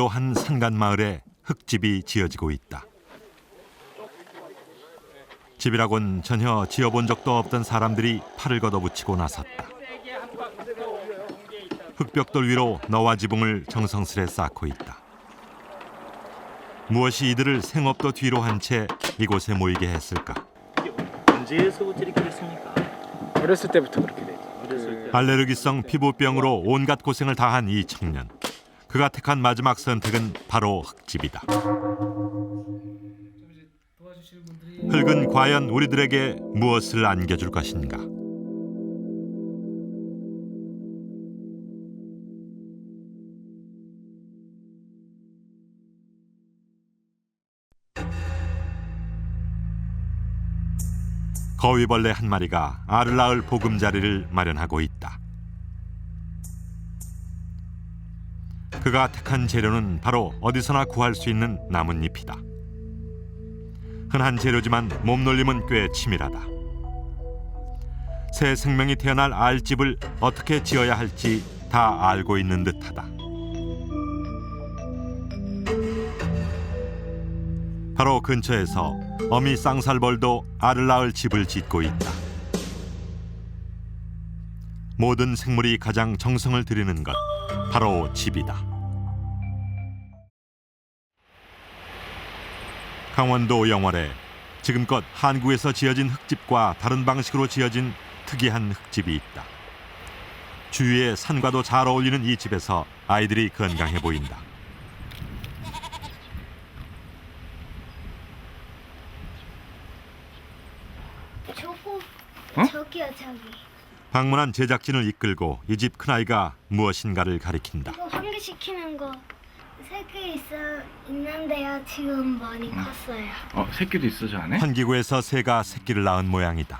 강원도 한 산간 마을에 흙집이 지어지고 있다. 집이라곤 전혀 지어본 적도 없던 사람들이 팔을 걷어붙이고 나섰다. 흙벽돌 위로 너와 지붕을 정성스레 쌓고 있다. 무엇이 이들을 생업도 뒤로 한 채 이곳에 모이게 했을까? 언제서부터 이렇게 됐습니까? 어렸을 때부터 그렇게 됐죠. 알레르기성 피부병으로 온갖 고생을 다한 이 청년. 그가 택한 마지막 선택은 바로 흙집이다. 흙은 과연 우리들에게 무엇을 안겨줄 것인가? 거위벌레 한 마리가 알을 낳을 보금자리를 마련하고 있다. 그가 택한 재료는 바로 어디서나 구할 수 있는 나뭇잎이다. 흔한 재료지만 몸놀림은 꽤 치밀하다. 새 생명이 태어날 알집을 어떻게 지어야 할지 다 알고 있는 듯하다. 바로 근처에서 어미 쌍살벌도 알을 낳을 집을 짓고 있다. 모든 생물이 가장 정성을 들이는 것, 바로 집이다. 강원도 영월에 지금껏 한국에서 지어진 흙집과 다른 방식으로 지어진 특이한 흙집이 있다. 주위의 산과도 잘 어울리는 이 집에서 아이들이 건강해 보인다. 저기요, 저기. 방문한 제작진을 이끌고 이 집 큰아이가 무엇인가를 가리킨다. 이거 환기시키는 거 3개 있는데요. 지금 많이 컸어요. 새끼도 있어 저 안에? 환기구에서 새가 새끼를 낳은 모양이다.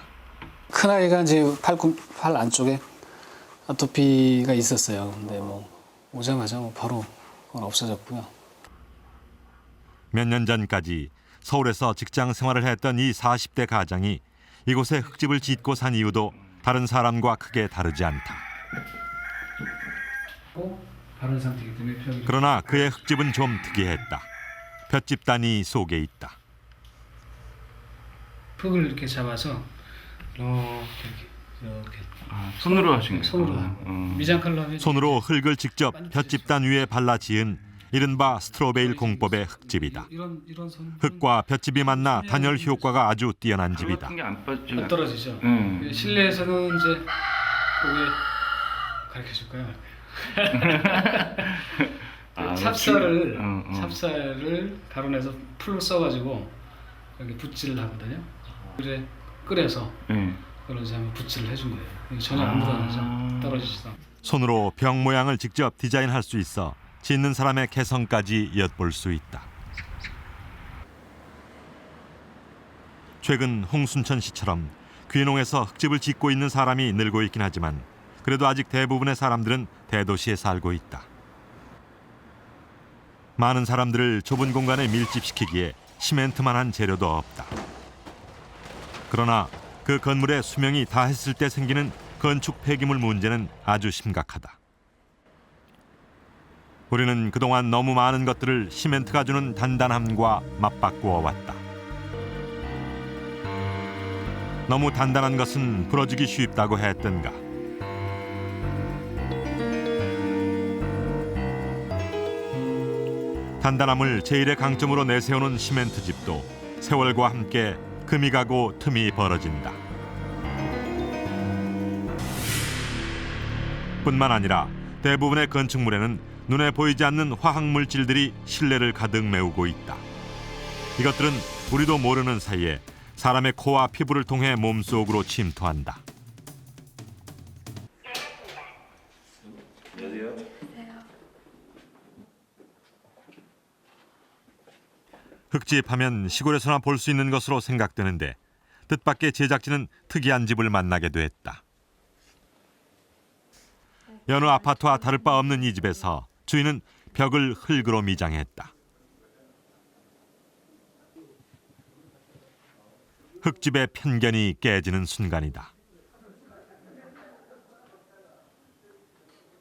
큰 아이가 이제 팔 안쪽에 아토피가 있었어요. 근데 오자마자 바로 그건 없어졌고요. 몇 년 전까지 서울에서 직장 생활을 했던 이 40대 가장이 이곳에 흙집을 짓고 산 이유도 다른 사람과 크게 다르지 않다. 바른 상태이기 때문에 그러나 그의 흙집은 좀 특이했다. 볏집단이 속에 있다. 흙을 이렇게 잡아서 이렇게 손으로 하신 거예요? 손으로 미장칼로 손으로 흙을 직접 볏집단 위에 발라 지은 이른바 스트로베일 공법의 흙집이다. 이런 손 흙과 볏집이 만나 단열 효과가 아주 뛰어난 집이다. 안 떨어지죠. 실내에서는 이제 그게 가르쳐 줄까요? 찹쌀을 가루내서 풀로 써가지고 여기 붓질을 하거든요. 그래 끓여서 그걸 이제 한번 붓질을 해준 거예요. 전혀 안 묻어나죠. 떨어지지도 않고. 손으로 병 모양을 직접 디자인할 수 있어 짓는 사람의 개성까지 엿볼 수 있다. 최근 홍순천 씨처럼 귀농해서 흙집을 짓고 있는 사람이 늘고 있긴 하지만 그래도 아직 대부분의 사람들은 대도시에 살고 있다. 많은 사람들을 좁은 공간에 밀집시키기에 시멘트만한 재료도 없다. 그러나 그 건물의 수명이 다했을 때 생기는 건축 폐기물 문제는 아주 심각하다. 우리는 그동안 너무 많은 것들을 시멘트가 주는 단단함과 맞바꾸어 왔다. 너무 단단한 것은 부러지기 쉽다고 했던가. 단단함을 제일의 강점으로 내세우는 시멘트 집도 세월과 함께 금이 가고 틈이 벌어진다. 뿐만 아니라 대부분의 건축물에는 눈에 보이지 않는 화학물질들이 실내를 가득 메우고 있다. 이것들은 우리도 모르는 사이에 사람의 코와 피부를 통해 몸속으로 침투한다. 흙집 하면 시골에서나 볼 수 있는 것으로 생각되는데 뜻밖의 제작진은 특이한 집을 만나게 됐다. 여느 아파트와 다를 바 없는 이 집에서 주인은 벽을 흙으로 미장했다. 흙집의 편견이 깨지는 순간이다.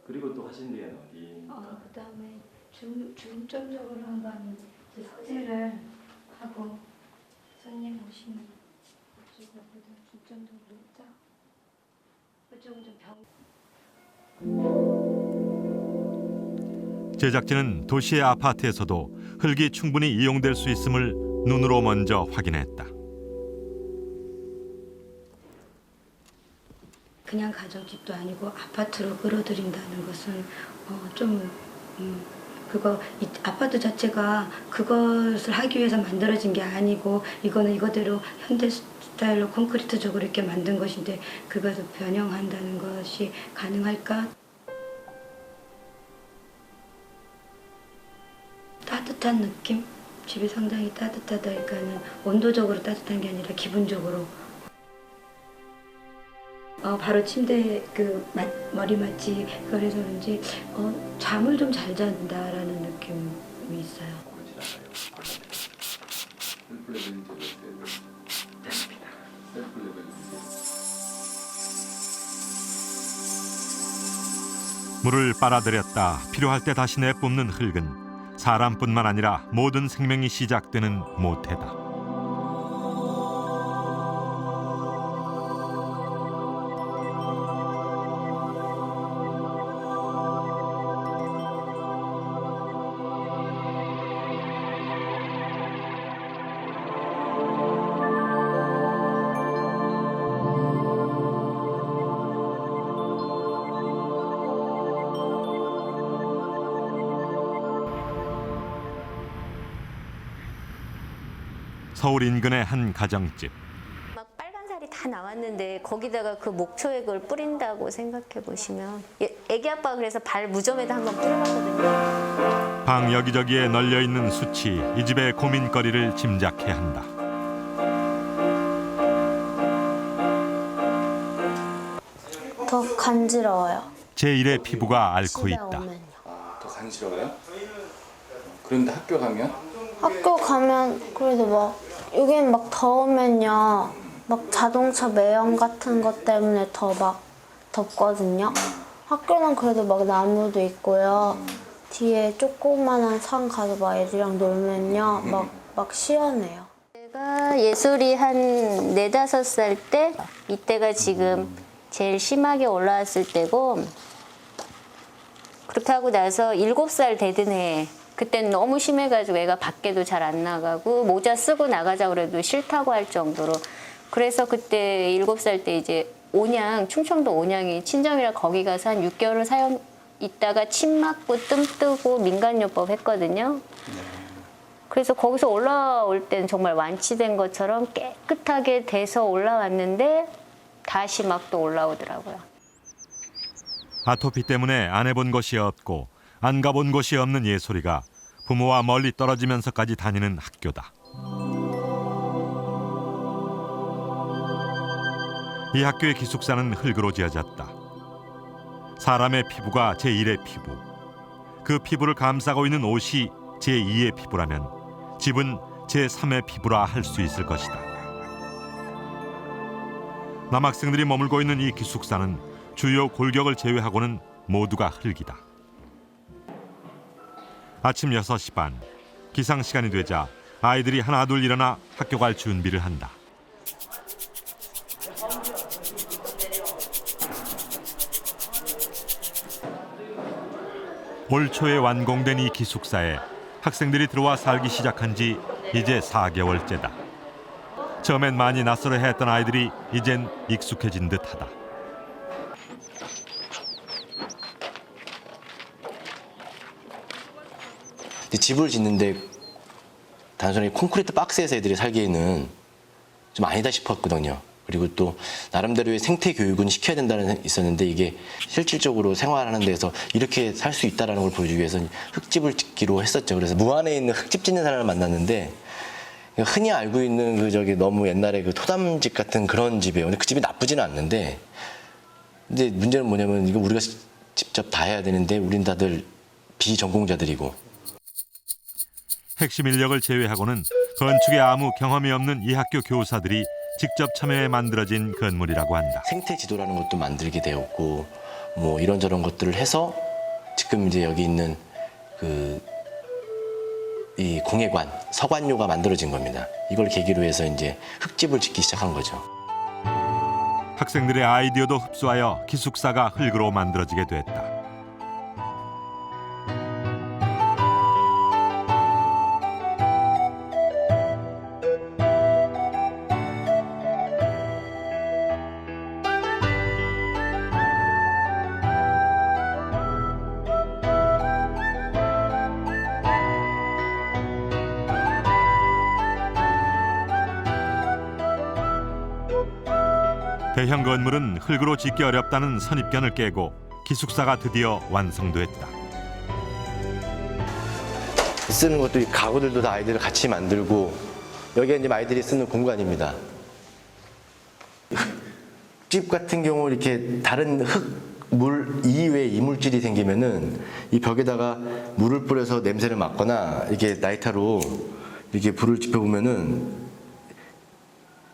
그리고 또 하신 데는 어디? 그다음에 중점적으로 한번 이제 서재를 하고 손님 오시면 이쪽보다 중점적으로 짜. 그쪽은 좀 병. 제작진은 도시의 아파트에서도 흙이 충분히 이용될 수 있음을 눈으로 먼저 확인했다. 그냥 가정집도 아니고 아파트로 끌어들인다는 것은 그거 이 아파트 자체가 그것을 하기 위해서 만들어진 게 아니고 이거는 이거대로 현대 스타일로 콘크리트적으로 이렇게 만든 것인데 그것을 변형한다는 것이 가능할까? 따뜻한 느낌? 집이 상당히 따뜻하다니까는 온도적으로 따뜻한 게 아니라 기분적으로. 바로 침대 머리맡이 그래서 그런지 잠을 좀 잘 잔다라는 느낌이 있어요. 물을 빨아들였다 필요할 때 다시 내뿜는 흙은 사람뿐만 아니라 모든 생명이 시작되는 모태다. 서울 인근의 한 가정집. 막 빨간 살이 다 나왔는데 거기다가 그 목초액을 뿌린다고 생각해 보시면 애기 아빠가 그래서 발 무좀에다 한번 뿌려봤거든요. 방 여기저기에 널려 있는 수치 이 집의 고민거리를 짐작케 한다. 더 간지러워요. 제1의 피부가 앓고 집에 있다. 오면요. 더 간지러워요? 그런데 학교 가면? 학교 가면 그래도 막 여기는 막 더우면요 막 자동차 매연 같은 것 때문에 더 막 덥거든요. 학교는 그래도 막 나무도 있고요. 뒤에 조그만한 산 가서 막 애들이랑 놀면요 막 시원해요. 제가 예술이 한 4, 5살 때 이때가 지금 제일 심하게 올라왔을 때고 그렇게 하고 나서 7살 되던 해 그때는 너무 심해가지고 애가 밖에도 잘 안 나가고 모자 쓰고 나가자고 그래도 싫다고 할 정도로 그래서 그때 7살 때 이제 온양 충청도 온양이 친정이라 거기 가서 한 6개월을 있다가 침 맞고 뜸 뜨고 민간요법 했거든요. 그래서 거기서 올라올 때는 정말 완치된 것처럼 깨끗하게 돼서 올라왔는데 다시 막 또 올라오더라고요. 아토피 때문에 안 해본 곳이 없고 안 가본 곳이 없는 예솔이가 부모와 멀리 떨어지면서까지 다니는 학교다. 이 학교의 기숙사는 흙으로 지어졌다. 사람의 피부가 제1의 피부. 그 피부를 감싸고 있는 옷이 제2의 피부라면 집은 제3의 피부라 할 수 있을 것이다. 남학생들이 머물고 있는 이 기숙사는 주요 골격을 제외하고는 모두가 흙이다. 아침 6시 반, 기상시간이 되자 아이들이 하나둘 일어나 학교 갈 준비를 한다. 올 초에 완공된 이 기숙사에 학생들이 들어와 살기 시작한 지 이제 4개월째다. 처음엔 많이 낯설어했던 아이들이 이젠 익숙해진 듯하다. 집을 짓는데 단순히 콘크리트 박스에서 애들이 살기에는 좀 아니다 싶었거든요. 그리고 또 나름대로의 생태 교육은 시켜야 된다는 있었는데 이게 실질적으로 생활하는 데서 이렇게 살 수 있다는 걸 보여주기 위해서 흙집을 짓기로 했었죠. 그래서 무안에 있는 흙집 짓는 사람을 만났는데 흔히 알고 있는 너무 옛날에 그 토담집 같은 그런 집이에요. 근데 그 집이 나쁘지는 않는데 근데 문제는 뭐냐면 이거 우리가 직접 다 해야 되는데 우린 다들 비전공자들이고 핵심 인력을 제외하고는 건축에 아무 경험이 없는 이 학교 교사들이 직접 참여해 만들어진 건물이라고 한다. 생태 지도라는 것도 만들게 되었고 뭐 이런저런 것들을 해서 지금 이제 여기 있는 그 이 공예관, 서관료가 만들어진 겁니다. 이걸 계기로 해서 이제 흙집을 짓기 시작한 거죠. 학생들의 아이디어도 흡수하여 기숙사가 흙으로 만들어지게 됐다. 대형 건물은 흙으로 짓기 어렵다는 선입견을 깨고 기숙사가 드디어 완성됐다. 쓰는 것도 이 가구들도 다 아이들 같이 만들고 여기가 이제 아이들이 쓰는 공간입니다. 집 같은 경우 이렇게 다른 물 이외에 이물질이 생기면은 이 벽에다가 물을 뿌려서 냄새를 맡거나 이렇게 라이터로 이렇게 불을 지펴보면은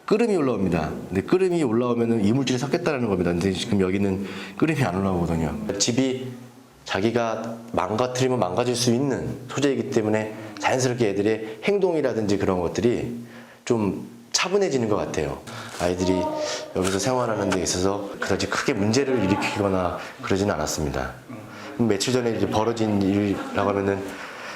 끓음이 올라옵니다. 근데 끓음이 올라오면은 이물질이 섞였다는 겁니다. 근데 지금 여기는 끓음이 안 올라오거든요. 집이 자기가 망가뜨리면 망가질 수 있는 소재이기 때문에 자연스럽게 애들의 행동이라든지 그런 것들이 좀 차분해지는 것 같아요. 아이들이 여기서 생활하는 데 있어서 그다지 크게 문제를 일으키거나 그러지는 않았습니다. 며칠 전에 이제 벌어진 일이라고 하면은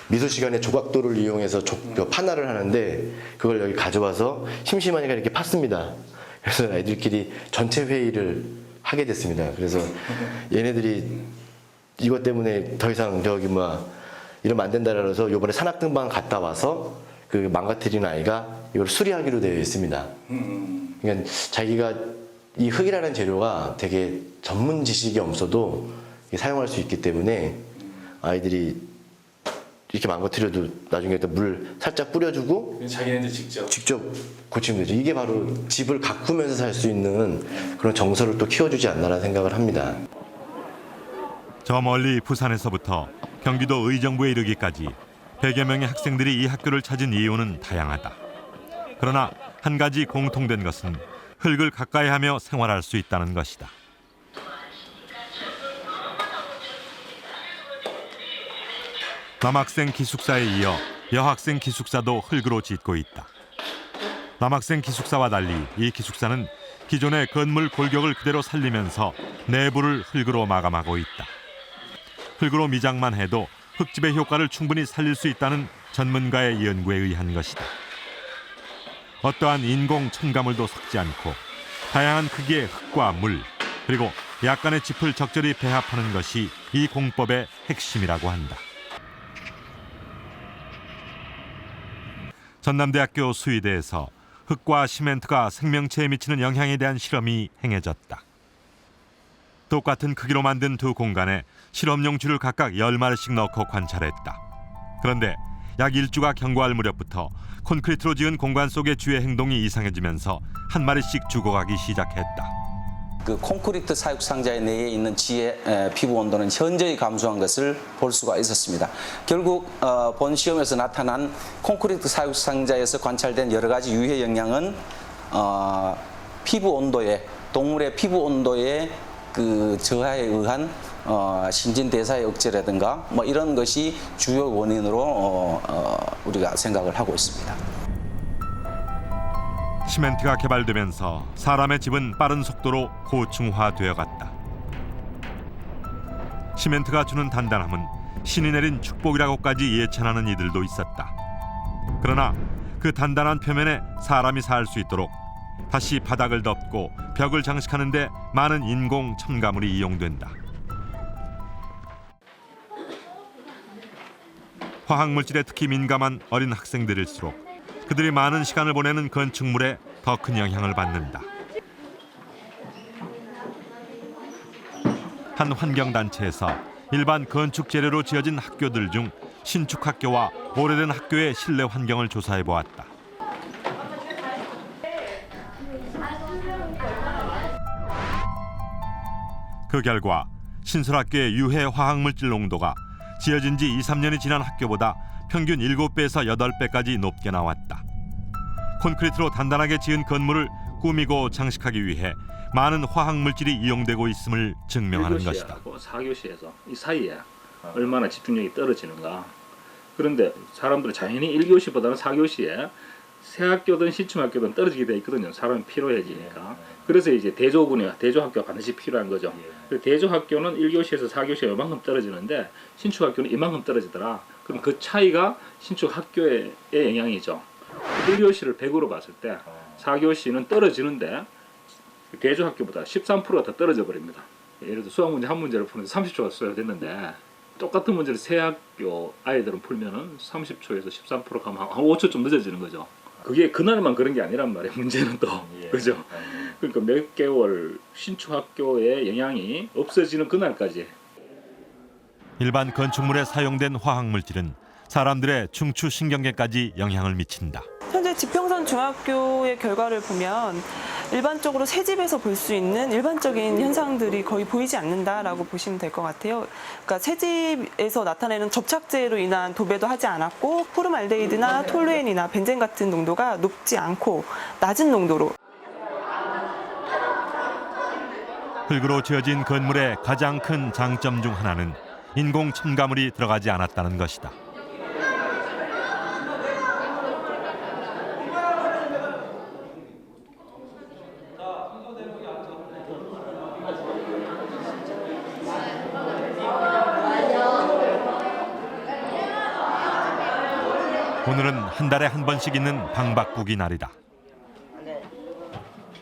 미술 시간에 조각도를 이용해서 판화를 하는데 그걸 여기 가져와서 심심하니까 이렇게 팠습니다. 그래서 아이들끼리 전체 회의를 하게 됐습니다. 그래서 얘네들이 이것 때문에 더 이상 이러면 안 된다 그래서 이번에 산악등반 갔다 와서 그 망가뜨린 아이가 이걸 수리하기로 되어 있습니다. 그러니까 자기가 이 흙이라는 재료가 되게 전문 지식이 없어도 사용할 수 있기 때문에 아이들이 이렇게 망가뜨려도 나중에 물 살짝 뿌려주고 자기네들 직접 고치면 되죠. 이게 바로 집을 가꾸면서 살 수 있는 그런 정서를 또 키워주지 않나라는 생각을 합니다. 저 멀리 부산에서부터 경기도 의정부에 이르기까지 100여 명의 학생들이 이 학교를 찾은 이유는 다양하다. 그러나 한 가지 공통된 것은 흙을 가까이 하며 생활할 수 있다는 것이다. 남학생 기숙사에 이어 여학생 기숙사도 흙으로 짓고 있다. 남학생 기숙사와 달리 이 기숙사는 기존의 건물 골격을 그대로 살리면서 내부를 흙으로 마감하고 있다. 흙으로 미장만 해도 흙집의 효과를 충분히 살릴 수 있다는 전문가의 연구에 의한 것이다. 어떠한 인공 첨가물도 섞지 않고 다양한 크기의 흙과 물 그리고 약간의 짚을 적절히 배합하는 것이 이 공법의 핵심이라고 한다. 전남대학교 수의대에서 흙과 시멘트가 생명체에 미치는 영향에 대한 실험이 행해졌다. 똑같은 크기로 만든 두 공간에 실험용 쥐를 각각 10마리씩 넣고 관찰했다. 그런데 약 1주가 경과할 무렵부터 콘크리트로 지은 공간 속의 쥐의 행동이 이상해지면서 한 마리씩 죽어가기 시작했다. 그 콘크리트 사육상자 내에 있는 쥐의 피부 온도는 현저히 감소한 것을 볼 수가 있었습니다. 결국 본 시험에서 나타난 콘크리트 사육상자에서 관찰된 여러 가지 유해 영향은 피부 온도에 동물의 피부 온도의 그 저하에 의한 신진대사의 억제라든가 뭐 이런 것이 주요 원인으로 우리가 생각을 하고 있습니다. 시멘트가 개발되면서 사람의 집은 빠른 속도로 고층화되어 갔다. 시멘트가 주는 단단함은 신이 내린 축복이라고까지 예찬하는 이들도 있었다. 그러나 그 단단한 표면에 사람이 살 수 있도록 다시 바닥을 덮고 벽을 장식하는 데 많은 인공 첨가물이 이용된다. 화학물질에 특히 민감한 어린 학생들일수록 그들이 많은 시간을 보내는 건축물에 더 큰 영향을 받는다. 한 환경단체에서 일반 건축 재료로 지어진 학교들 중 신축 학교와 오래된 학교의 실내 환경을 조사해 보았다. 그 결과 신설학교의 유해 화학물질 농도가 지어진 지 2, 3년이 지난 학교보다 평균 7배에서 8배까지 높게 나왔다. 콘크리트로 단단하게 지은 건물을 꾸미고 장식하기 위해 많은 화학물질이 이용되고 있음을 증명하는 것이다. 4교시에서 이 사이에 얼마나 집중력이 떨어지는가 그런데 사람들은 자연히 1교시보다는 4교시에 새 학교든 신축학교든 떨어지게 돼 있거든요. 사람이 필요해지니까. 그래서 이제 대조학교가 반드시 필요한 거죠. 대조학교는 1교시에서 4교시에 이만큼 떨어지는데 신축학교는 이만큼 떨어지더라. 그럼 그 차이가 신축학교의 영향이죠. 1교시를 100으로 봤을 때 4교시는 떨어지는데 대조학교보다 13%가 더 떨어져 버립니다. 예를 들어 수학 문제 한 문제를 푸는데 30초가 써야됐는데 똑같은 문제를 새 학교 아이들은 풀면은 30초에서 13% 가면 한 5초 좀 늦어지는 거죠. 그게 그날만 그런 게 아니란 말이에요. 문제는 또 그죠. 그러니까 몇 개월 신축 학교의 영향이 없어지는 그날까지. 일반 건축물에 사용된 화학 물질은 사람들의 중추 신경계까지 영향을 미친다. 현재 지평선 중학교의 결과를 보면 일반적으로 새 집에서 볼 수 있는 일반적인 현상들이 거의 보이지 않는다라고 보시면 될 것 같아요. 그러니까 새 집에서 나타내는 접착제로 인한 도배도 하지 않았고 포름알데히드나 톨루엔이나 벤젠 같은 농도가 높지 않고 낮은 농도로. 흙으로 지어진 건물의 가장 큰 장점 중 하나는 인공 첨가물이 들어가지 않았다는 것이다. 오늘은 한 달에 한 번씩 있는 방바꾸기 날이다.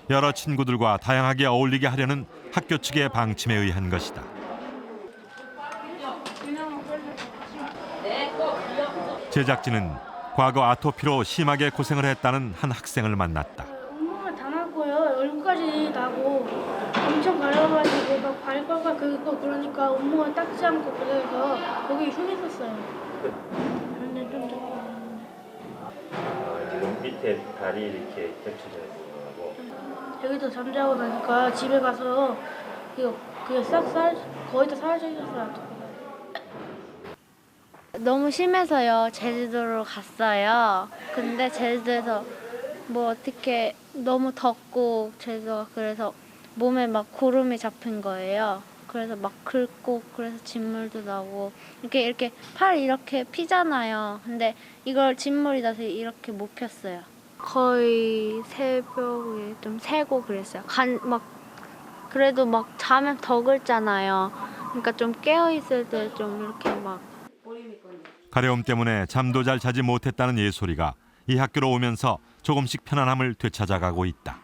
여러 친구들과 다양하게 어울리게 하려는 학교 측의 방침에 의한 것이다. 제작진은 과거 아토피로 심하게 고생을 했다는 한 학생을 만났다. 온몸을 다 났고요. 얼굴까지 나고 엄청 가려가지고 막 발가락 긁고 그러니까 온몸을 닦지 않고 그래서 거기 흉이 있었어요. 근데 좀 밑에 다리 이렇게 겹쳐져 있는 거고. 여기도 잠자고 나니까 집에 가서 그게 거의 다 사라져 있었어요. 너무 심해서요. 제주도로 갔어요. 근데 제주도에서 뭐 어떻게 너무 덥고 제주도가 그래서 몸에 막 고름이 잡힌 거예요. 그래서 막 긁고 그래서 진물도 나고 이렇게 팔 이렇게 피잖아요. 근데 이걸 진물이 나서 이렇게 못 폈어요. 거의 새벽에 좀 새고 그랬어요. 그래도 막 자면 더 긁잖아요. 그러니까 좀 깨어 있을 때 좀 이렇게 막 가려움 때문에 잠도 잘 자지 못했다는 예솔이가 이 학교로 오면서 조금씩 편안함을 되찾아가고 있다.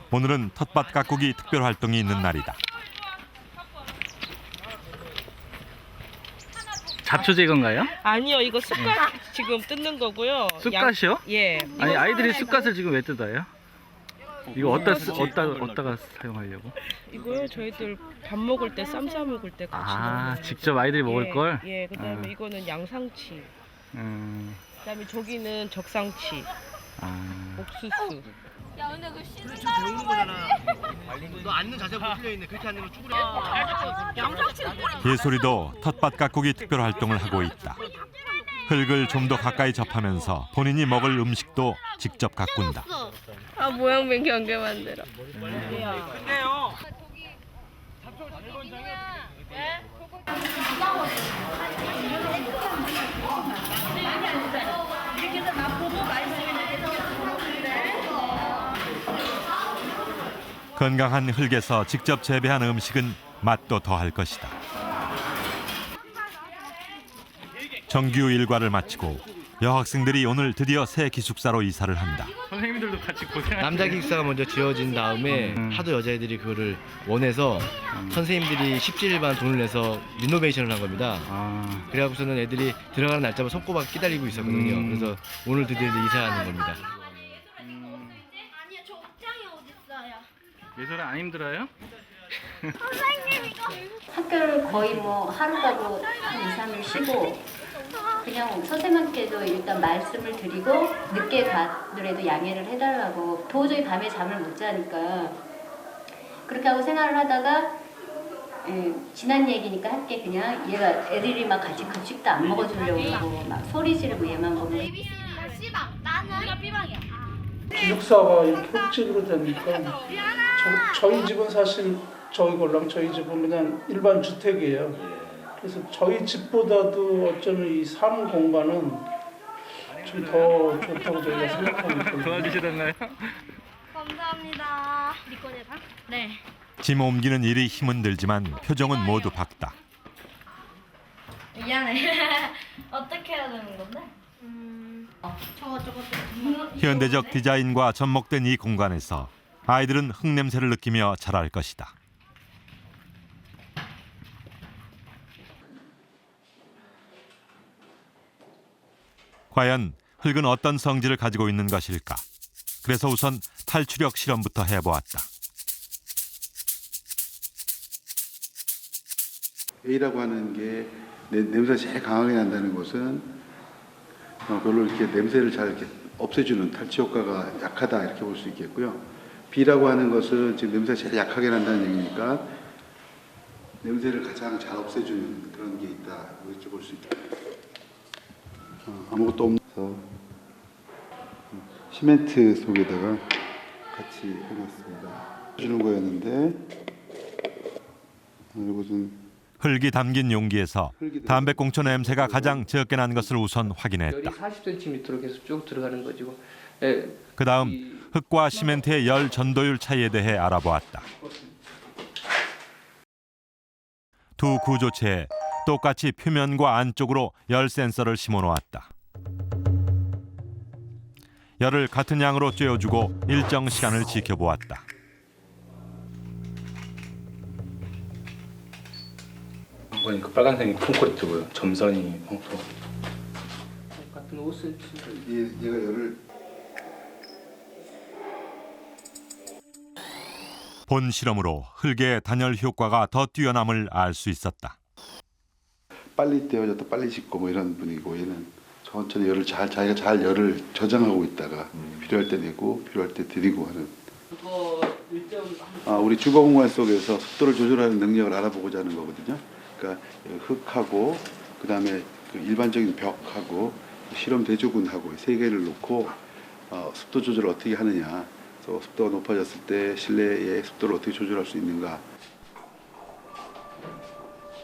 오늘은 텃밭 가꾸기 특별 활동이 있는 날이다. 잡초 제거인가요? 아니요, 이거 쑥갓 지금 뜯는 거고요. 쑥갓이요? 예. 아니 아이들이 쑥갓을 지금 왜 뜯어요? 이거 어디다가 사용하려고? 이거요, 저희들 밥 먹을 때, 쌈 싸 먹을 때 같이 아, 직접 아이들이 먹을 걸? 예, 그다음에 이거는 양상치. 그다음에 저기는 적상치. 옥수수. 야 근데 그 신나는 거잖아. 너 앉는 자세가 틀려 있네. 그렇게 앉는 거 쭈그려. 양상치는 예솔이도 텃밭 가꾸기 특별 활동을 하고 있다. 흙을 좀 더 가까이 접하면서 본인이 먹을 음식도 직접 가꾼다. 아 모양 변경하게 만들어. 근데요. 건강한 흙에서 직접 재배한 음식은 맛도 더할 것이다. 정규 일과를 마치고 여학생들이 오늘 드디어 새 기숙사로 이사를 한다. 선생님들도 같이 고생하시네. 남자 기숙사가 먼저 지어진 다음에 하도 여자애들이 그거를 원해서 선생님들이 17일반 돈을 내서 리노베이션을 한 겁니다. 그래갖고서는 애들이 들어가는 날짜만 손꼽아 끼달리고 있었거든요. 그래서 오늘 드디어 이사하는 겁니다. 아니요 저 옷장이 어딨어요? 예솔아 안 힘들어요? 선생님 이거. 학교를 거의 뭐 하루 가고 한 2, 3일 쉬고 그냥 선생님께도 일단 말씀을 드리고 늦게 가더라도 양해를 해달라고 도저히 밤에 잠을 못 자니까 그렇게 하고 생활을 하다가 지난 얘기니까 할게 그냥 얘가 애들이 막 같이 급식도 안 먹어주려고 그러고 막 소리 지르고 얘만 보면 C방 나는 우리가 B방이야. 기숙사가 이렇게 흙집으로 되니까 저희 집은 사실 저희 골랑 저희 집은 그냥 일반 주택이에요. 그래서 저희 집보다도 어쩌면 이 사는 공간은 좀 더 좋다고 저희가 생각하고 있거든요. 도와주시던가요? 감사합니다. 네 거네요? 네. 짐 옮기는 일이 힘은 들지만 표정은 모두 밝다. 미안해. 어떻게 해야 되는 건데? 저거. 현대적 디자인과 접목된 이 공간에서 아이들은 흙냄새를 느끼며 자랄 것이다. 과연 흙은 어떤 성질을 가지고 있는 것일까? 그래서 우선 탈취력 실험부터 해보았다. A라고 하는 게 냄새가 제일 강하게 난다는 것은 별로 이렇게 냄새를 잘 이렇게 없애주는 탈취 효과가 약하다 이렇게 볼 수 있겠고요. B라고 하는 것은 지금 냄새가 제일 약하게 난다는 얘기니까 냄새를 가장 잘 없애주는 그런 게 있다 이렇게 볼 수 있다. 아무것도 없어서 시멘트 속에다가 같이 해놨습니다. 주는 거였는데 이것은 흙이 담긴 용기에서 담배꽁초 냄새가 가장 적게 난 것을 우선 확인했다. 40cm로 계속 쭉 들어가는 거죠. 그 다음 흙과 시멘트의 열 전도율 차이에 대해 알아보았다. 두 구조체에 똑같이 표면과 안쪽으로 열 센서를 심어놓았다. 열을 같은 양으로 쬐어주고 일정 시간을 지켜보았다. 보니까 빨간색이 콘크리트고요. 점선이 펑크. 같은 5cm. 얘가 열을 본 실험으로 흙의 단열 효과가 더 뛰어남을 알 수 있었다. 빨리 떼어졌다 빨리 식고 뭐 이런 분위기고 얘는 천천히 열을 자기가 잘 열을 저장하고 있다가 필요할 때 내고 필요할 때 들이고 하는. 우리 주거 공간 속에서 습도를 조절하는 능력을 알아보고자 하는 거거든요. 그러니까 흙하고 그다음에 그 일반적인 벽하고 실험 대조군하고 세 개를 놓고 습도 조절을 어떻게 하느냐. 그래서 습도가 높아졌을 때 실내의 습도를 어떻게 조절할 수 있는가.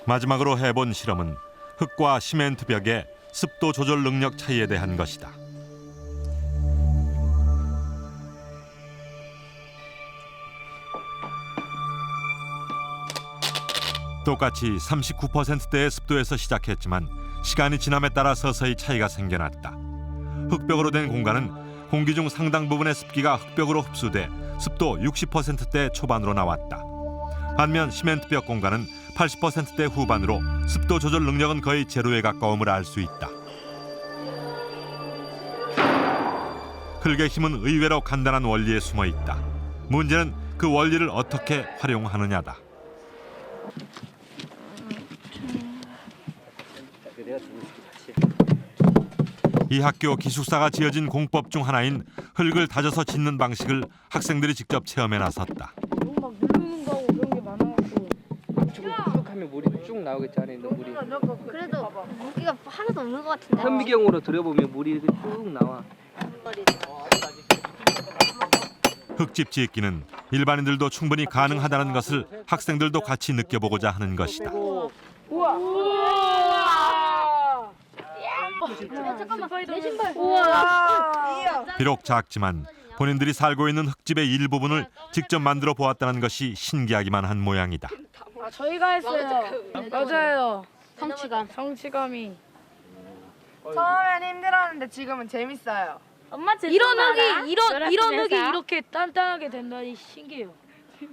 마지막으로 해본 실험은 흙과 시멘트 벽의 습도 조절 능력 차이에 대한 것이다. 똑같이 39%대의 습도에서 시작했지만 시간이 지남에 따라 서서히 차이가 생겨났다. 흙벽으로 된 공간은 공기 중 상당 부분의 습기가 흙벽으로 흡수돼 습도 60%대 초반으로 나왔다. 반면 시멘트벽 공간은 80%대 후반으로 습도 조절 능력은 거의 제로에 가까움을 알 수 있다. 흙의 힘은 의외로 간단한 원리에 숨어 있다. 문제는 그 원리를 어떻게 활용하느냐다. 이 학교 기숙사가 지어진 공법 중 하나인 흙을 다져서 짓는 방식을 학생들이 직접 체험해 나섰다. 막 누르는 거하고 그런 게 많아갖고 저거 쭉 하면 물이 쭉 나오겠지 안에 있는 물이. 그래도 물기가 하나도 없는 것 같은데. 현미경으로 들여보면 물이 이렇게 쭉 나와. 흙집 짓기는 일반인들도 충분히 가능하다는 것을 학생들도 같이 느껴보고자 하는 것이다. 우와. 잠깐만, 내 신발. 우와. 비록 작지만 본인들이 살고 있는 흙집의 일부분을 직접 만들어 보았다는 것이 신기하기만 한 모양이다. 저희가 했어요. 맞아요. 성취감이. 처음엔 힘들었는데 지금은 재밌어요. 엄마 이런 흙이 이렇게 단단하게 된다니 신기해요.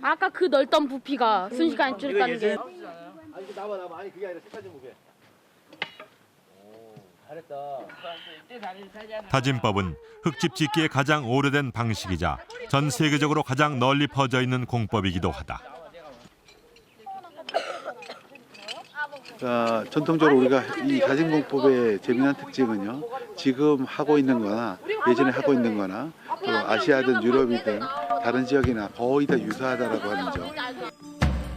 아까 그 넓던 부피가 순식간에 줄었다는 게. 아니 나봐. 아니 그게 아니라 색깔 좀 보게. 잘했다. 다짐법은 흙집 짓기의 가장 오래된 방식이자 전 세계적으로 가장 널리 퍼져 있는 공법이기도 하다. 자, 전통적으로 우리가 이 다짐공법의 재미난 특징은요. 지금 하고 있는 거나 예전에 하고 있는 거나 또 아시아든 유럽이든 다른 지역이나 거의 다 유사하다라고 하는 점.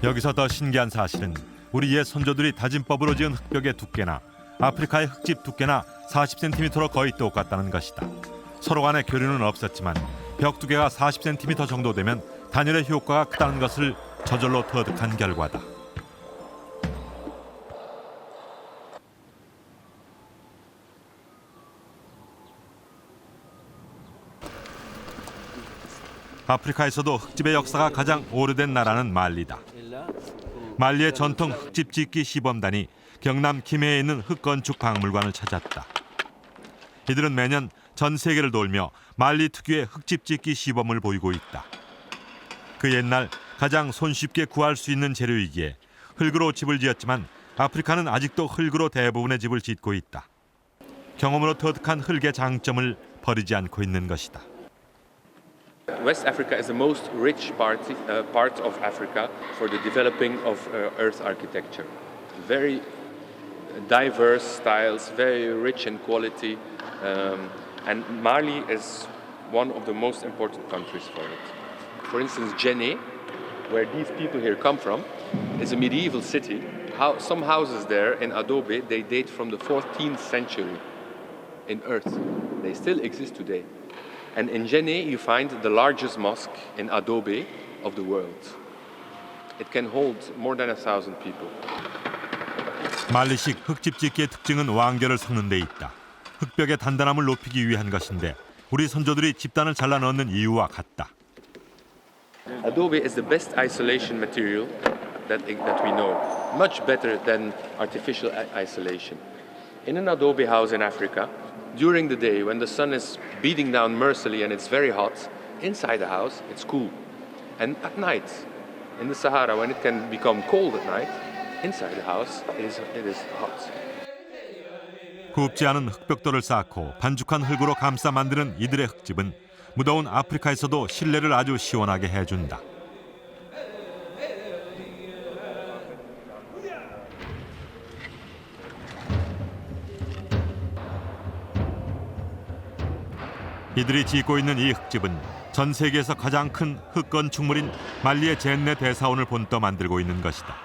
여기서 더 신기한 사실은 우리 옛 선조들이 다짐법으로 지은 흙벽의 두께나 아프리카의 흙집 두께나 40cm로 거의 똑같다는 것이다. 서로 간의 교류는 없었지만 벽 두께가 40cm 정도 되면 단열의 효과가 크다는 것을 저절로 터득한 결과다. 아프리카에서도 흙집의 역사가 가장 오래된 나라는 말리다. 말리의 전통 흙집 짓기 시범단이 경남 김해에 있는 흙건축 박물관을 찾았다. 이들은 매년 전 세계를 돌며 말리 특유의 흙집 짓기 시범을 보이고 있다. 그 옛날 가장 손쉽게 구할 수 있는 재료이기에 흙으로 집을 지었지만 아프리카는 아직도 흙으로 대부분의 집을 짓고 있다. 경험으로 터득한 흙의 장점을 버리지 않고 있는 것이다. West Africa is the most rich part of Africa for the developing of earth architecture. Very diverse styles, very rich in quality, and Mali is one of the most important countries for it. For instance, Djenné, where these people here come from, is a medieval city. Some houses there in Adobe, they date from the 14th century in earth. They still exist today. And in Djenné, you find the largest mosque in Adobe of the world. It can hold more than 1,000 people. 말리식 흙집 짓기의 특징은 완결을 섞는 데 있다. 흙벽의 단단함을 높이기 위한 것인데 우리 선조들이 집단을 잘라 넣는 이유와 같다. Adobe is the best isolation material that we know, much better than artificial isolation. In an adobe house in Africa, during the day when the sun is beating down mercilessly and it's very hot, inside the house it's cool. And at night, in the Sahara, when it can become cold at night, inside the house it is hot. 굽지 않은 흙벽돌을 쌓고 반죽한 흙으로 감싸 만드는 이들의 흙집은 무더운 아프리카에서도 실내를 아주 시원하게 해준다. 이들이 짓고 있는 이 흙집은 전 세계에서 가장 큰 흙건축물인 말리의 젠네 대사원을 본떠 만들고 있는 것이다.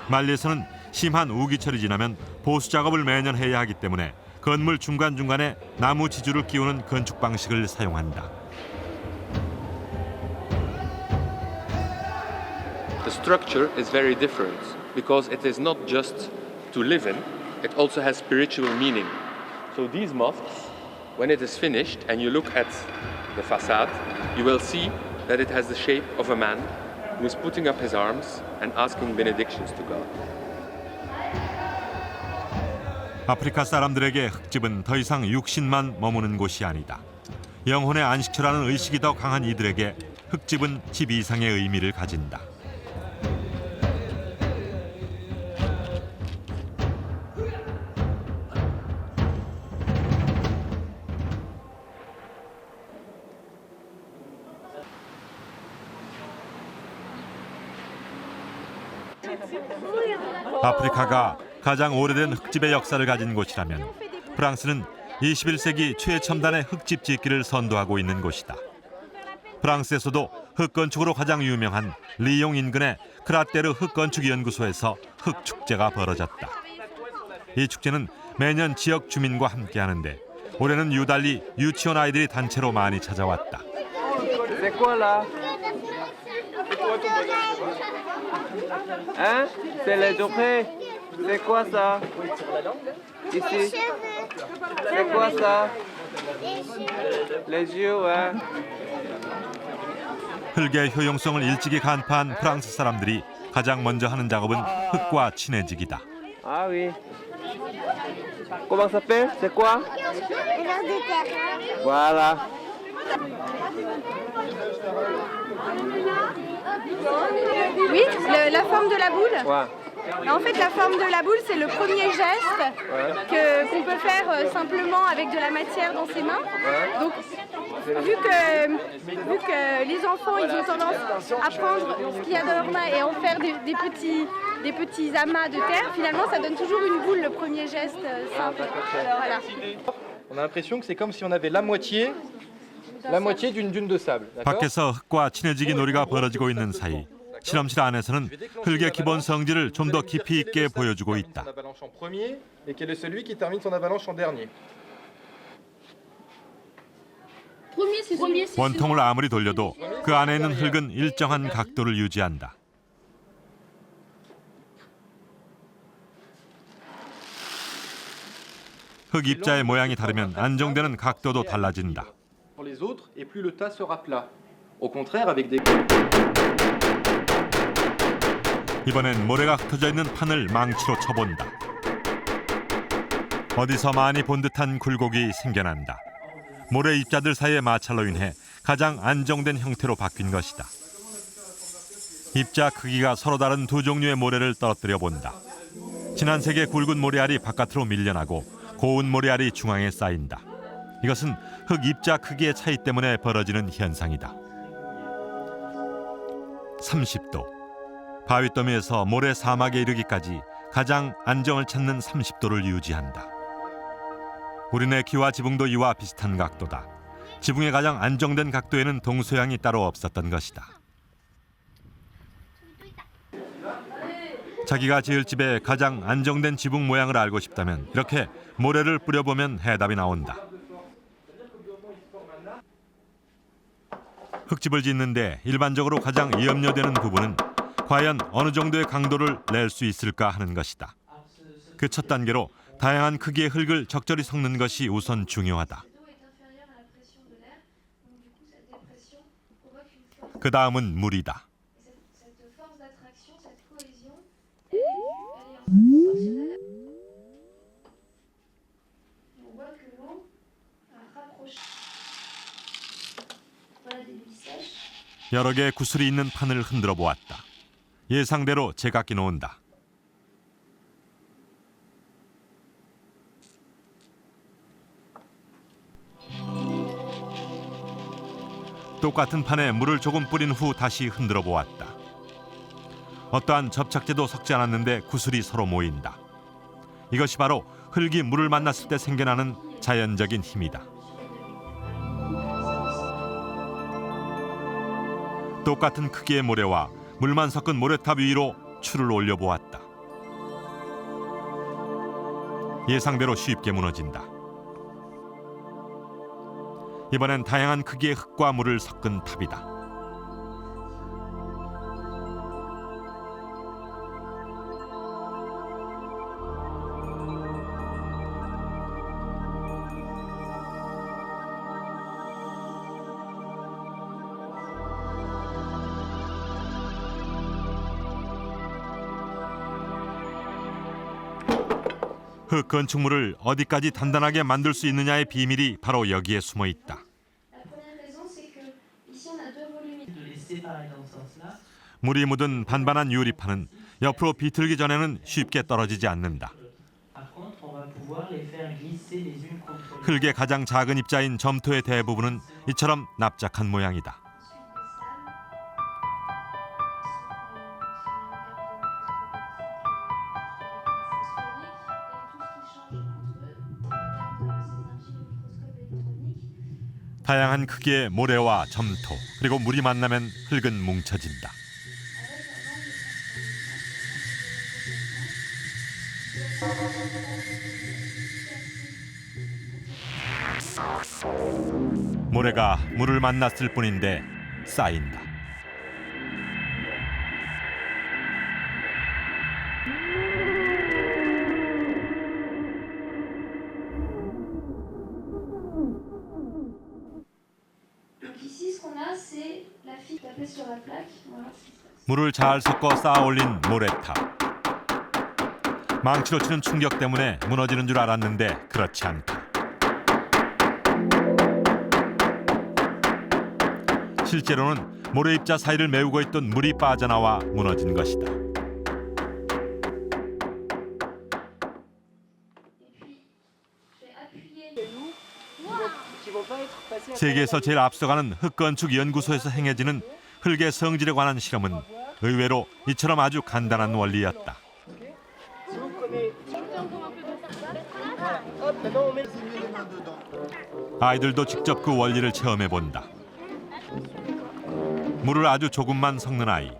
말리에서는 심한 우기철이 지나면 보수 작업을 매년 해야 하기 때문에 건물 중간중간에 나무 지주를 끼우는 건축 방식을 사용한다. The structure is very different because it is not just to live in, it also has spiritual meaning. So these mosques, when it is finished and you look at the facade, you will see that it has the shape of a man who is putting up his arms and asking benedictions to God. 아프리카 사람들에게 흙집은 더 이상 육신만 머무는 곳이 아니다. 영혼의 안식처라는 의식이 더 강한 이들에게 흙집은 집 이상의 의미를 가진다. 아프리카가 가장 오래된 흙집의 역사를 가진 곳이라면 프랑스는 21세기 최첨단의 흙집 짓기를 선도하고 있는 곳이다. 프랑스에서도 흙건축으로 가장 유명한 리옹 인근의 크라테르 흙건축연구소에서 흙축제가 벌어졌다. 이 축제는 매년 지역 주민과 함께 하는데 올해는 유달리 유치원 아이들이 단체로 많이 찾아왔다. Hein? C'est les journées. C'est quoi ça? Ici. C'est quoi ça? Les yeux, ouais. 흙의 효용성을 일찍이 간파한 프랑스 사람들이 가장 먼저 하는 작업은 흙과 친해지기다. Ah oui. Comment ça s'appelle? C'est quoi? Voilà. Oui, la forme de la boule. Ouais. En fait, la forme de la boule, c'est le premier geste qu'on peut faire simplement avec de la matière dans ses mains. Donc, vu que les enfants, ils ont tendance à prendre ce qu'il y a dans leurs mains et en faire des petits amas de terre, finalement, ça donne toujours une boule, le premier geste simple. Voilà. On a l'impression que c'est comme si on avait la moitié d'une dune de sable. 밖에서 흙과 친해지기 놀이가 벌어지고 있는 사이 실험실 안에서는 흙의 기본 성질을 좀 더 깊이 있게 보여주고 있다. 원통을 아무리 돌려도 그 안에 있는 흙은 일정한 각도를 유지한다. 흙 입자의 모양이 다르면 안정되는 각도도 달라진다. Pour les autres, et plus le tas sera plat. Au contraire, avec des 이번엔 모래가 흩어져 있는 판을 망치로 쳐본다. 어디서 많이 본 듯한 굴곡이 생겨난다. 모래 입자들 사이의 마찰로 인해 가장 안정된 형태로 바뀐 것이다. 입자 크기가 서로 다른 두 종류의 모래를 떨어뜨려 본다. 진한 색의 굵은 모래알이 바깥으로 밀려나고 고운 모래알이 중앙에 쌓인다. 이것은 흙 입자 크기의 차이 때문에 벌어지는 현상이다. 30도. 바위더미에서 모래 사막에 이르기까지 가장 안정을 찾는 30도를 유지한다. 우리네 기와 지붕도 이와 비슷한 각도다. 지붕의 가장 안정된 각도에는 동서양이 따로 없었던 것이다. 자기가 지을 집의 가장 안정된 지붕 모양을 알고 싶다면 이렇게 모래를 뿌려보면 해답이 나온다. 흙집을 짓는데 일반적으로 가장 염려되는 부분은 과연 어느 정도의 강도를 낼 수 있을까 하는 것이다. 그 첫 단계로 다양한 크기의 흙을 적절히 섞는 것이 우선 중요하다. 그 다음은 물이다. 여러 개의 구슬이 있는 판을 흔들어 보았다. 예상대로 제각기 놓은다. 똑같은 판에 물을 조금 뿌린 후 다시 흔들어 보았다. 어떠한 접착제도 섞지 않았는데 구슬이 서로 모인다. 이것이 바로 흙이 물을 만났을 때 생겨나는 자연적인 힘이다. 똑같은 크기의 모래와 물만 섞은 모래탑 위로 추를 올려보았다. 예상대로 쉽게 무너진다. 이번엔 다양한 크기의 흙과 물을 섞은 탑이다. 흙 건축물을 어디까지 단단하게 만들 수 있느냐의 비밀이 바로 여기에 숨어 있다. 물이 묻은 반반한 유리판은 옆으로 비틀기 전에는 쉽게 떨어지지 않는다. 흙의 가장 작은 입자인 점토의 대부분은 이처럼 납작한 모양이다. 다양한 크기의 모래와 점토 그리고 물이 만나면 흙은 뭉쳐진다. 모래가 물을 만났을 뿐인데 쌓인다. 물을 잘 섞어 쌓아 올린 모래탑. 망치로 치는 충격 때문에 무너지는 줄 알았는데 그렇지 않다. 실제로는 모래 입자 사이를 메우고 있던 물이 빠져나와 무너진 것이다. 세계에서 제일 앞서가는 흙건축 연구소에서 행해지는 흙의 성질에 관한 실험은 의외로 이처럼 아주 간단한 원리였다. 아이들도 직접 그 원리를 체험해 본다. 물을 아주 조금만 섞는 아이,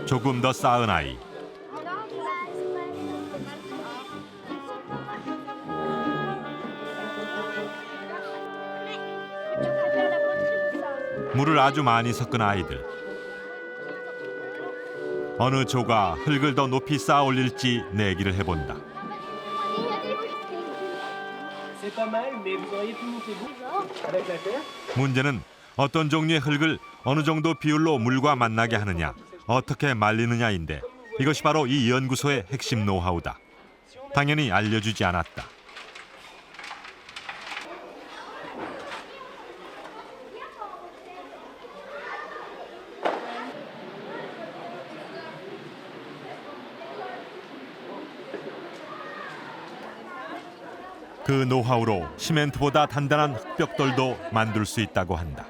조금 더 쌓은 아이, 물을 아주 많이 섞은 아이들. 어느 조가 흙을 더 높이 쌓아 올릴지 내기를 해본다. 문제는 어떤 종류의 흙을 어느 정도 비율로 물과 만나게 하느냐, 어떻게 말리느냐인데 이것이 바로 이 연구소의 핵심 노하우다. 당연히 알려주지 않았다. 그 노하우로 시멘트보다 단단한 흙벽돌도 만들 수 있다고 한다.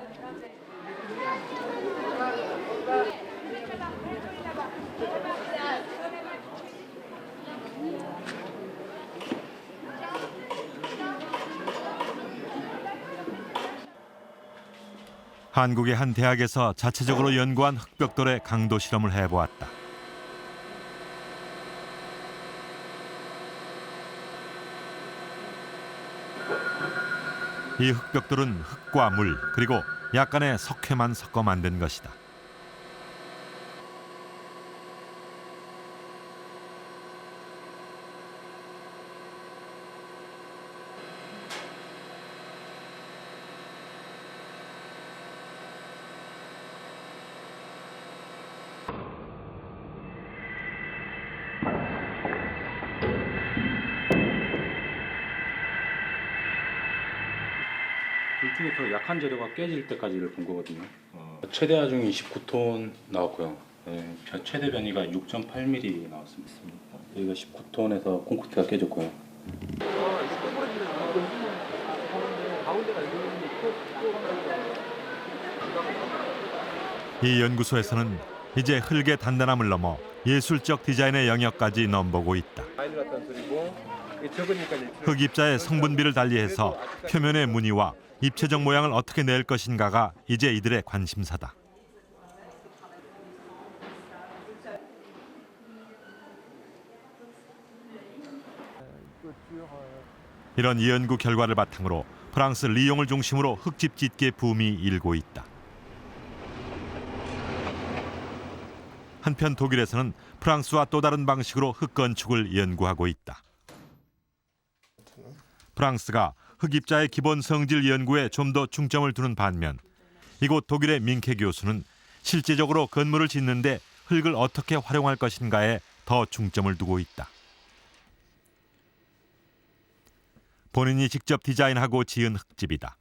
한국의 한 대학에서 자체적으로 연구한 흙벽돌의 강도 실험을 해보았다. 이 흙벽돌은 흙과 물 그리고 약간의 석회만 섞어 만든 것이다. 둘 중에 더 약한 재료가 깨질 때까지를 본 거거든요. 최대 하중이 19톤 나왔고요. 네, 최대 변이가 6.8mm 나왔습니다. 여기가 19톤에서 콘크리트가 깨졌고요. 이 연구소에서는 이제 흙의 단단함을 넘어 예술적 디자인의 영역까지 넘보고 있다. 흙 입자의 성분비를 달리해서 표면의 무늬와 입체적 모양을 어떻게 낼 것인가가 이제 이들의 관심사다. 이런 연구 결과를 바탕으로 프랑스 리옹을 중심으로 흙집 짓기 붐이 일고 있다. 한편 독일에서는 프랑스와 또 다른 방식으로 흙 건축을 연구하고 있다. 프랑스가 흙입자의 기본 성질 연구에 좀 더 중점을 두는 반면 이곳 독일의 민케 교수는 실제적으로 건물을 짓는데 흙을 어떻게 활용할 것인가에 더 중점을 두고 있다. 본인이 직접 디자인하고 지은 흙집이다.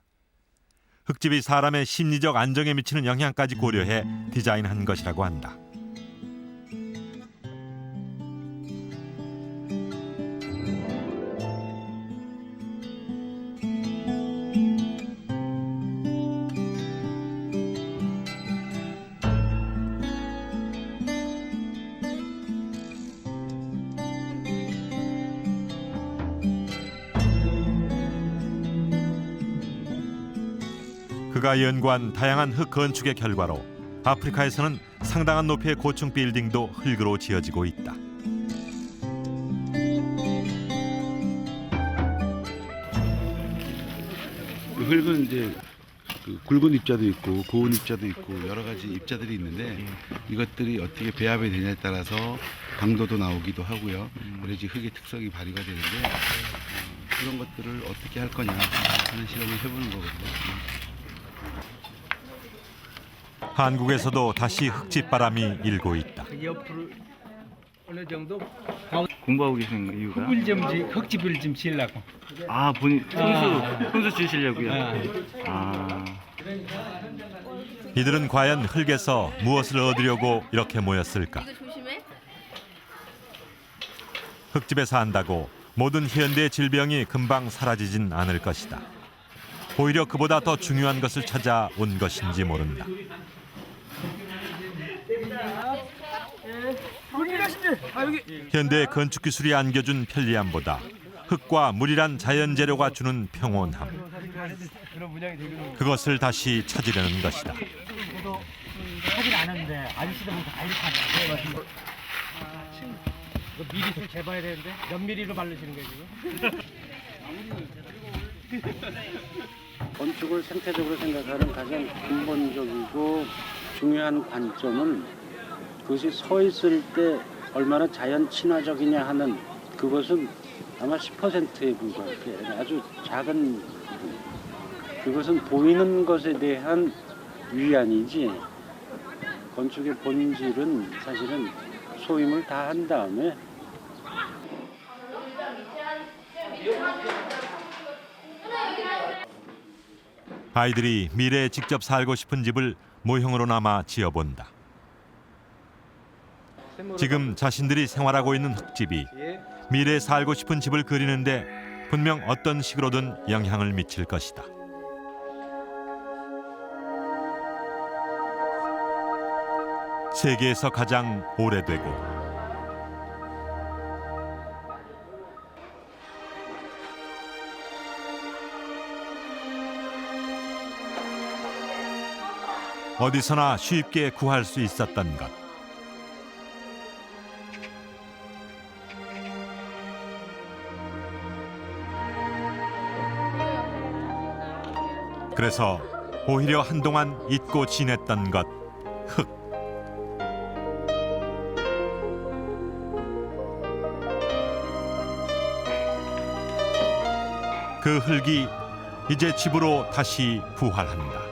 흙집이 사람의 심리적 안정에 미치는 영향까지 고려해 디자인한 것이라고 한다. 그가 연구한 다양한 흙 건축의 결과로 아프리카에서는 상당한 높이의 고층 빌딩도 흙으로 지어지고 있다. 흙은 이제 그 굵은 입자도 있고 고운 입자도 있고 여러 가지 입자들이 있는데 이것들이 어떻게 배합이 되냐에 따라서 강도도 나오기도 하고요. 그래야지 흙의 특성이 발휘가 되는데 그런 것들을 어떻게 할 거냐 하는 실험을 해보는 거거든요. 한국에서도 다시 흙집 바람이 일고 있다. 옆으로 어느 정도 공부하고 계신 이유가? 흙집을 좀 지으려고. 아, 본인 손수 지으시려고요? 아. 이들은 과연 흙에서 무엇을 얻으려고 이렇게 모였을까? 흙집에서 한다고 모든 현대 질병이 금방 사라지진 않을 것이다. 오히려 그보다 더 중요한 것을 찾아온 것인지 모른다. 현대 건축 기술이 안겨준 편리함보다 흙과 물이란 자연 재료가 주는 평온함. 그것을 다시 찾으려는 것이다. 하진 않았는데 아저씨들 보니까 다 이렇게 하더라고요. 미리 좀 재봐야 되는데 몇 미리로 바르시는 거예요 지금? 건축을 생태적으로 생각하는 가장 근본적이고 중요한 관점은 그것이 서 있을 때 얼마나 자연 친화적이냐 하는 그것은 아마 10%에 불과해. 아주 작은 부분. 그것은 보이는 것에 대한 위안이지 건축의 본질은 사실은 소임을 다 한 다음에 아이들이 미래에 직접 살고 싶은 집을 모형으로나마 지어본다. 지금 자신들이 생활하고 있는 흙집이 미래에 살고 싶은 집을 그리는데 분명 어떤 식으로든 영향을 미칠 것이다. 세계에서 가장 오래되고 어디서나 쉽게 구할 수 있었던 것. 그래서 오히려 한동안 잊고 지냈던 것, 흙. 그 흙이 이제 집으로 다시 부활한다.